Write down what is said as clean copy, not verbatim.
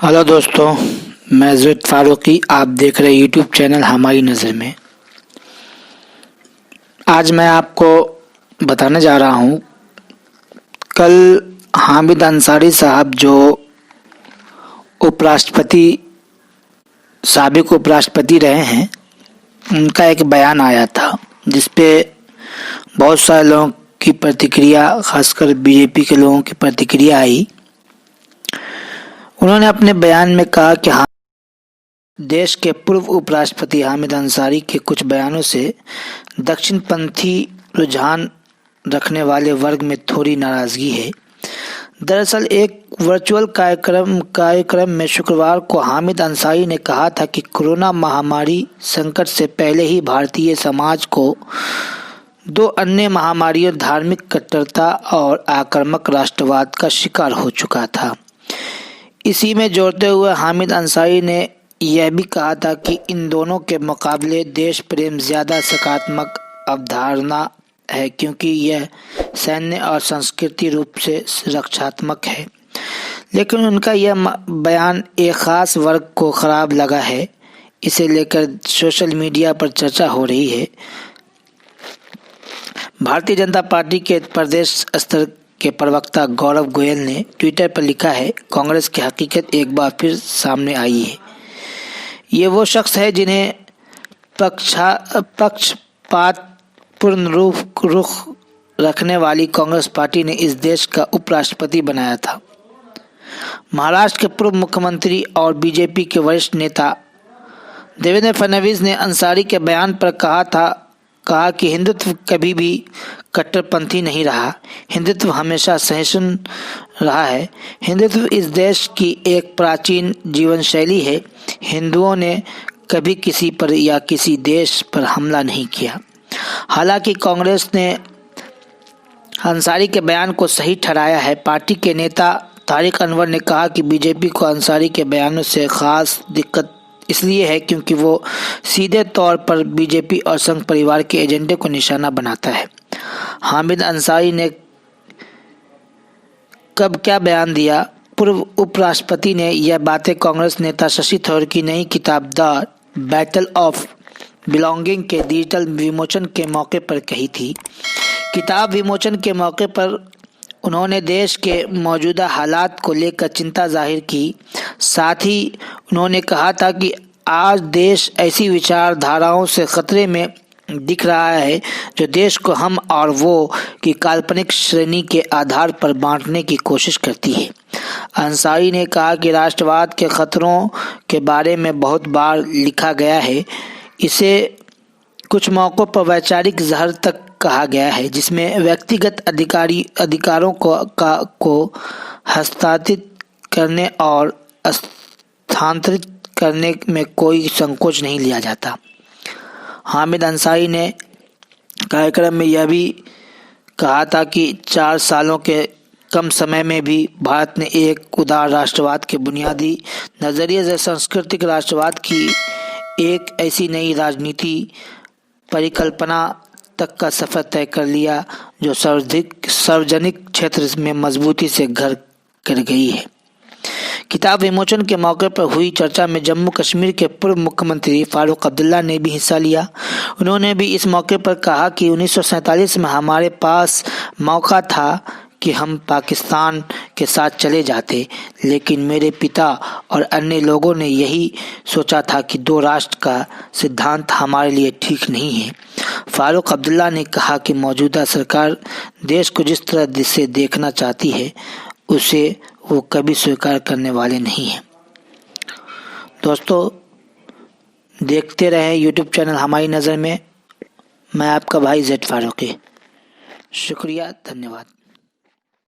Hello दोस्तों, मैं ज़ैद फारूकी। आप देख रहे यूट्यूब चैनल हमारी नज़र में। आज मैं आपको बताने जा रहा हूँ, कल हामिद अंसारी साहब जो उपराष्ट्रपति साबिक उपराष्ट्रपति रहे हैं, उनका एक बयान आया था जिस पे बहुत सारे लोगों की प्रतिक्रिया, खासकर बीजेपी के लोगों की प्रतिक्रिया आई। उन्होंने अपने बयान में कहा कि देश के पूर्व उपराष्ट्रपति हामिद अंसारी के कुछ बयानों से दक्षिणपंथी रुझान रखने वाले वर्ग में थोड़ी नाराजगी है। दरअसल एक वर्चुअल कार्यक्रम में शुक्रवार को हामिद अंसारी ने कहा था कि कोरोना महामारी संकट से पहले ही भारतीय समाज को दो अन्य महामारियों, धार्मिक कट्टरता और आक्रामक राष्ट्रवाद का शिकार हो चुका था। इसी में जोड़ते हुए हामिद अंसारी ने यह भी कहा था कि इन दोनों के मुकाबले देश प्रेम ज़्यादा सकारात्मक अवधारणा है, क्योंकि यह सैन्य और सांस्कृतिक रूप से रक्षात्मक है। लेकिन उनका यह बयान एक ख़ास वर्ग को ख़राब लगा है। इसे लेकर सोशल मीडिया पर चर्चा हो रही है। भारतीय जनता पार्टी के प्रदेश स्तर के प्रवक्ता गौरव गोयल ने ट्विटर पर लिखा है, कांग्रेस की हकीकत एक बार फिर सामने आई है। ये वो शख्स है जिन्हें पक्षपातपूर्ण रुख रखने वाली कांग्रेस पार्टी ने इस देश का उपराष्ट्रपति बनाया था। महाराष्ट्र के पूर्व मुख्यमंत्री और बीजेपी के वरिष्ठ नेता देवेंद्र फडणवीस ने अंसारी के बयान पर कहा कि हिंदुत्व कभी भी कट्टरपंथी नहीं रहा। हिंदुत्व हमेशा सहिष्णु रहा है। हिंदुत्व इस देश की एक प्राचीन जीवन शैली है। हिंदुओं ने कभी किसी पर या किसी देश पर हमला नहीं किया। हालांकि कांग्रेस ने अंसारी के बयान को सही ठहराया है। पार्टी के नेता तारिक अनवर ने कहा कि बीजेपी को अंसारी के बयानों से खास दिक्कत इसलिए है क्योंकि वो सीधे तौर पर बीजेपी और संघ परिवार के एजेंडे को निशाना बनाता है। हामिद अंसारी ने कब क्या बयान दिया? पूर्व उपराष्ट्रपति ने यह बातें कांग्रेस नेता शशि थरूर की नई किताब द बैटल ऑफ बिलोंगिंग के डिजिटल विमोचन के मौके पर कही थी। किताब विमोचन के मौके पर उन्होंने देश के मौजूदा हालात को लेकर चिंता जाहिर की। साथ ही उन्होंने कहा था कि आज देश ऐसी विचारधाराओं से खतरे में दिख रहा है जो देश को हम और वो की काल्पनिक श्रेणी के आधार पर बांटने की कोशिश करती है। अंसारी ने कहा कि राष्ट्रवाद के खतरों के बारे में बहुत बार लिखा गया है। इसे कुछ मौक़ों पर वैचारिक जहर तक कहा गया है, जिसमें व्यक्तिगत अधिकारों को हस्तांतरित करने और स्थानांतरित करने में कोई संकोच नहीं लिया जाता। हामिद अंसारी ने कार्यक्रम में यह भी कहा था कि 4 सालों के कम समय में भी भारत ने एक उदार राष्ट्रवाद के बुनियादी नज़रिए से सांस्कृतिक राष्ट्रवाद की एक ऐसी नई राजनीति परिकल्पना तक का सफर तय कर लिया जो सार्वजनिक क्षेत्र में मजबूती से घर कर गई है। किताब विमोचन के मौके पर हुई चर्चा में जम्मू कश्मीर के पूर्व मुख्यमंत्री फारूक अब्दुल्ला ने भी हिस्सा लिया। उन्होंने भी इस मौके पर कहा कि 1947 में हमारे पास मौका था कि हम पाकिस्तान के साथ चले जाते, लेकिन मेरे पिता और अन्य लोगों ने यही सोचा था कि 2 राष्ट्र का सिद्धांत हमारे लिए ठीक नहीं है। फारूक अब्दुल्ला ने कहा कि मौजूदा सरकार देश को जिस तरह से देखना चाहती है उसे वो कभी स्वीकार करने वाले नहीं हैं। दोस्तों, देखते रहें यूट्यूब चैनल हमारी नज़र में। मैं आपका भाई ज़ैद फारूकी। शुक्रिया, धन्यवाद।